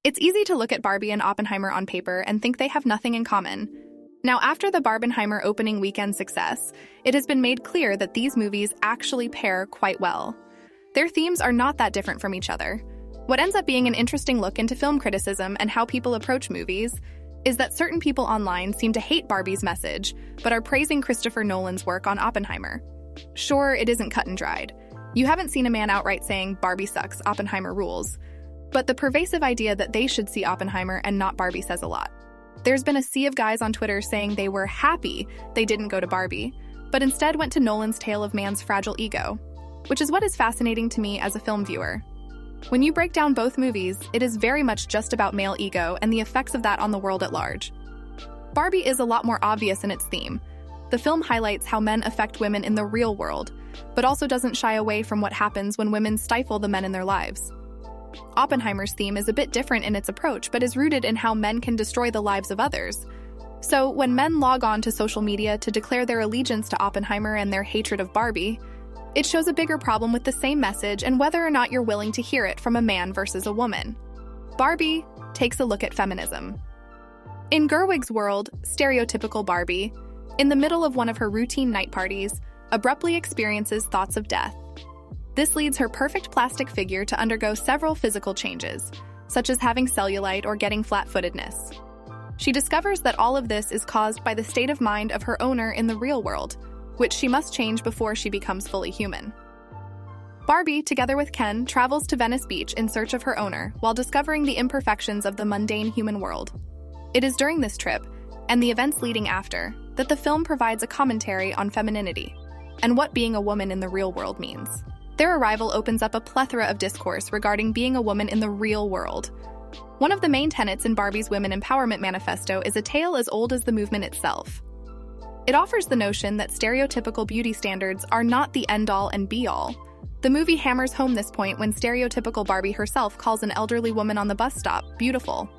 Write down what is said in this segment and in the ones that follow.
It's easy to look at Barbie and Oppenheimer on paper and think they have nothing in common. Now, after the Barbenheimer opening weekend success, it has been made clear that these movies actually pair quite well. Their themes are not that different from each other. What ends up being an interesting look into film criticism and how people approach movies is that certain people online seem to hate Barbie's message, but are praising Christopher Nolan's work on Oppenheimer. Sure, it isn't cut and dried. You haven't seen a man outright saying, "Barbie sucks, Oppenheimer rules." But the pervasive idea that they should see Oppenheimer and not Barbie says a lot. There's been a sea of guys on Twitter saying they were happy they didn't go to Barbie, but instead went to Nolan's tale of man's fragile ego, which is what is fascinating to me as a film viewer. When you break down both movies, it is very much just about male ego and the effects of that on the world at large. Barbie is a lot more obvious in its theme. The film highlights how men affect women in the real world, but also doesn't shy away from what happens when women stifle the men in their lives. Oppenheimer's theme is a bit different in its approach, but is rooted in how men can destroy the lives of others. So when men log on to social media to declare their allegiance to Oppenheimer and their hatred of Barbie, it shows a bigger problem with the same message and whether or not you're willing to hear it from a man versus a woman. Barbie takes a look at feminism. In Gerwig's world, stereotypical Barbie, in the middle of one of her routine night parties, abruptly experiences thoughts of death. This leads her perfect plastic figure to undergo several physical changes, such as having cellulite or getting flat-footedness. She discovers that all of this is caused by the state of mind of her owner in the real world, which she must change before she becomes fully human. Barbie, together with Ken, travels to Venice Beach in search of her owner while discovering the imperfections of the mundane human world. It is during this trip, and the events leading after, that the film provides a commentary on femininity and what being a woman in the real world means. Their arrival opens up a plethora of discourse regarding being a woman in the real world. One of the main tenets in Barbie's Women Empowerment Manifesto is a tale as old as the movement itself. It offers the notion that stereotypical beauty standards are not the end-all and be-all. The movie hammers home this point when stereotypical Barbie herself calls an elderly woman on the bus stop beautiful.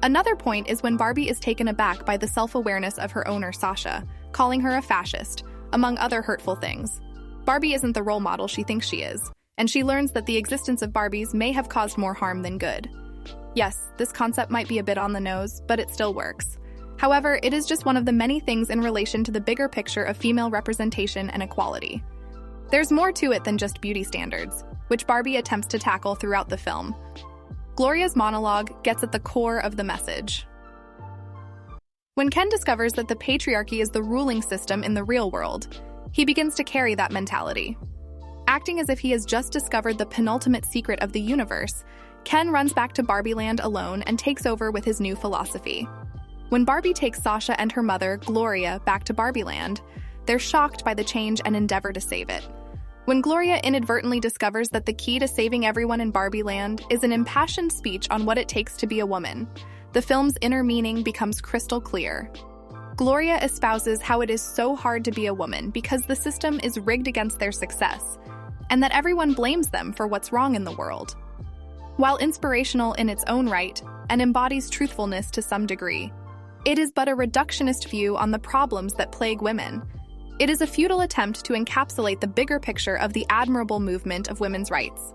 Another point is when Barbie is taken aback by the self-awareness of her owner, Sasha, calling her a fascist, among other hurtful things. Barbie isn't the role model she thinks she is, and she learns that the existence of Barbies may have caused more harm than good. Yes, this concept might be a bit on the nose, but it still works. However, it is just one of the many things in relation to the bigger picture of female representation and equality. There's more to it than just beauty standards, which Barbie attempts to tackle throughout the film. Gloria's monologue gets at the core of the message. When Ken discovers that the patriarchy is the ruling system in the real world, he begins to carry that mentality. Acting as if he has just discovered the penultimate secret of the universe, Ken runs back to Barbie Land alone and takes over with his new philosophy. When Barbie takes Sasha and her mother, Gloria, back to Barbie Land, they're shocked by the change and endeavor to save it. When Gloria inadvertently discovers that the key to saving everyone in Barbie Land is an impassioned speech on what it takes to be a woman, the film's inner meaning becomes crystal clear. Gloria espouses how it is so hard to be a woman because the system is rigged against their success, and that everyone blames them for what's wrong in the world. While inspirational in its own right and embodies truthfulness to some degree, it is but a reductionist view on the problems that plague women. It is a futile attempt to encapsulate the bigger picture of the admirable movement of women's rights,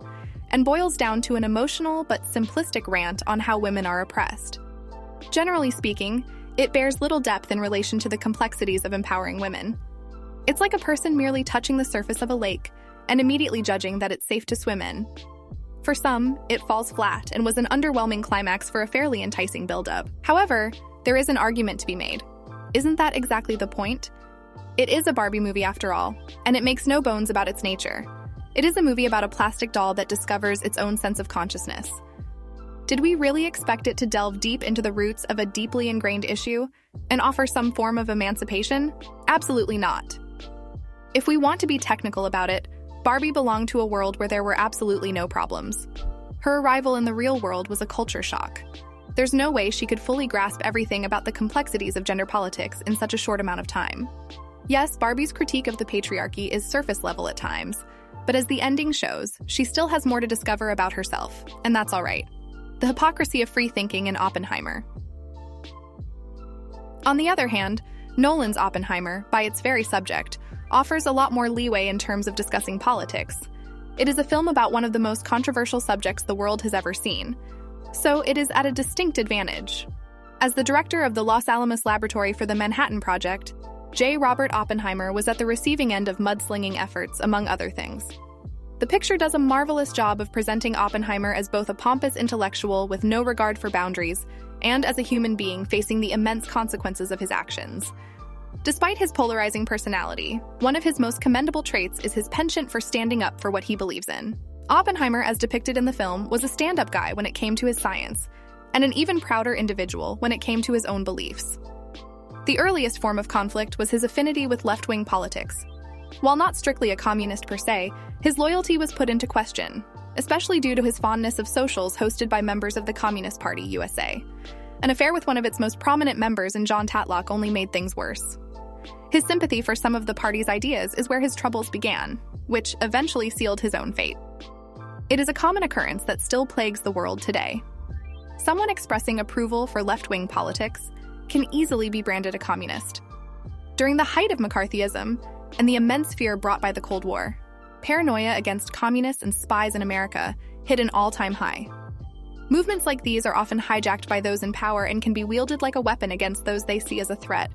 and boils down to an emotional but simplistic rant on how women are oppressed. Generally speaking, it bears little depth in relation to the complexities of empowering women. It's like a person merely touching the surface of a lake and immediately judging that it's safe to swim in. For some, it falls flat and was an underwhelming climax for a fairly enticing build-up. However, there is an argument to be made. Isn't that exactly the point? It is a Barbie movie after all, and it makes no bones about its nature. It is a movie about a plastic doll that discovers its own sense of consciousness. Did we really expect it to delve deep into the roots of a deeply ingrained issue and offer some form of emancipation? Absolutely not. If we want to be technical about it, Barbie belonged to a world where there were absolutely no problems. Her arrival in the real world was a culture shock. There's no way she could fully grasp everything about the complexities of gender politics in such a short amount of time. Yes, Barbie's critique of the patriarchy is surface level at times, but as the ending shows, she still has more to discover about herself, and that's all right. The hypocrisy of free thinking in Oppenheimer. On the other hand, Nolan's Oppenheimer, by its very subject, offers a lot more leeway in terms of discussing politics. It is a film about one of the most controversial subjects the world has ever seen. So it is at a distinct advantage. As the director of the Los Alamos Laboratory for the Manhattan Project, J. Robert Oppenheimer was at the receiving end of mudslinging efforts, among other things. The picture does a marvelous job of presenting Oppenheimer as both a pompous intellectual with no regard for boundaries and as a human being facing the immense consequences of his actions. Despite his polarizing personality, one of his most commendable traits is his penchant for standing up for what he believes in. Oppenheimer, as depicted in the film, was a stand-up guy when it came to his science, and an even prouder individual when it came to his own beliefs. The earliest form of conflict was his affinity with left-wing politics. While not strictly a communist per se, his loyalty was put into question, especially due to his fondness of socials hosted by members of the Communist Party USA. An affair with one of its most prominent members in John Tatlock only made things worse. His sympathy for some of the party's ideas is where his troubles began, which eventually sealed his own fate. It is a common occurrence that still plagues the world today. Someone expressing approval for left-wing politics can easily be branded a communist. During the height of McCarthyism and the immense fear brought by the Cold War, paranoia against communists and spies in America hit an all-time high. Movements like these are often hijacked by those in power and can be wielded like a weapon against those they see as a threat.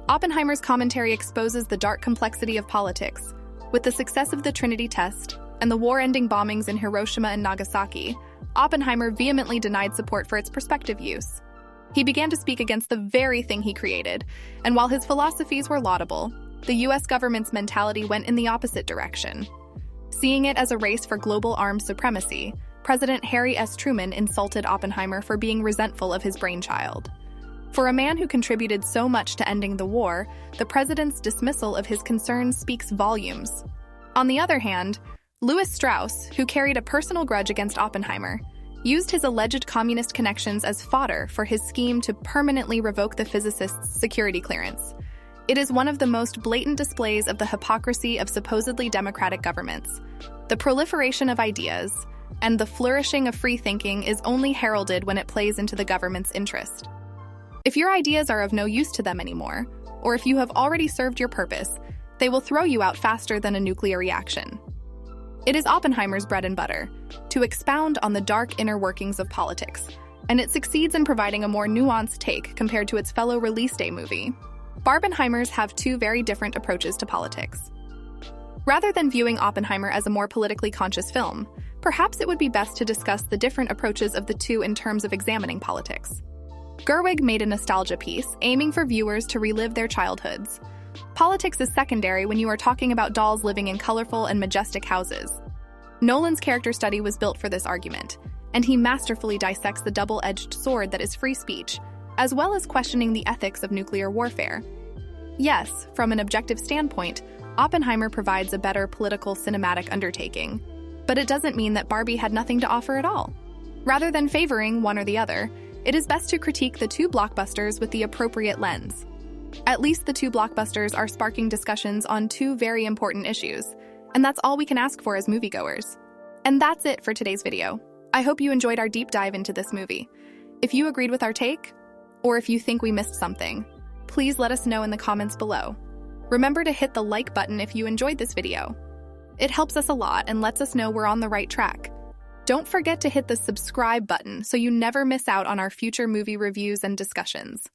Oppenheimer's commentary exposes the dark complexity of politics. With the success of the Trinity test and the war-ending bombings in Hiroshima and Nagasaki, Oppenheimer vehemently denied support for its prospective use. He began to speak against the very thing he created, and while his philosophies were laudable, the U.S. government's mentality went in the opposite direction. Seeing it as a race for global arms supremacy, President Harry S. Truman insulted Oppenheimer for being resentful of his brainchild. For a man who contributed so much to ending the war, the president's dismissal of his concerns speaks volumes. On the other hand, Louis Strauss, who carried a personal grudge against Oppenheimer, used his alleged communist connections as fodder for his scheme to permanently revoke the physicist's security clearance. It is one of the most blatant displays of the hypocrisy of supposedly democratic governments. The proliferation of ideas and the flourishing of free thinking is only heralded when it plays into the government's interest. If your ideas are of no use to them anymore, or if you have already served your purpose, they will throw you out faster than a nuclear reaction. It is Oppenheimer's bread and butter to expound on the dark inner workings of politics, and it succeeds in providing a more nuanced take compared to its fellow release day movie. Barbenheimers have two very different approaches to politics. Rather than viewing Oppenheimer as a more politically conscious film, perhaps it would be best to discuss the different approaches of the two in terms of examining politics. Gerwig made a nostalgia piece, aiming for viewers to relive their childhoods. Politics is secondary when you are talking about dolls living in colorful and majestic houses. Nolan's character study was built for this argument, and he masterfully dissects the double-edged sword that is free speech, as well as questioning the ethics of nuclear warfare. Yes, from an objective standpoint, Oppenheimer provides a better political cinematic undertaking, but it doesn't mean that Barbie had nothing to offer at all. Rather than favoring one or the other, it is best to critique the two blockbusters with the appropriate lens. At least the two blockbusters are sparking discussions on two very important issues, and that's all we can ask for as moviegoers. And that's it for today's video. I hope you enjoyed our deep dive into this movie. If you agreed with our take, or if you think we missed something, please let us know in the comments below. Remember to hit the like button if you enjoyed this video. It helps us a lot and lets us know we're on the right track. Don't forget to hit the subscribe button so you never miss out on our future movie reviews and discussions.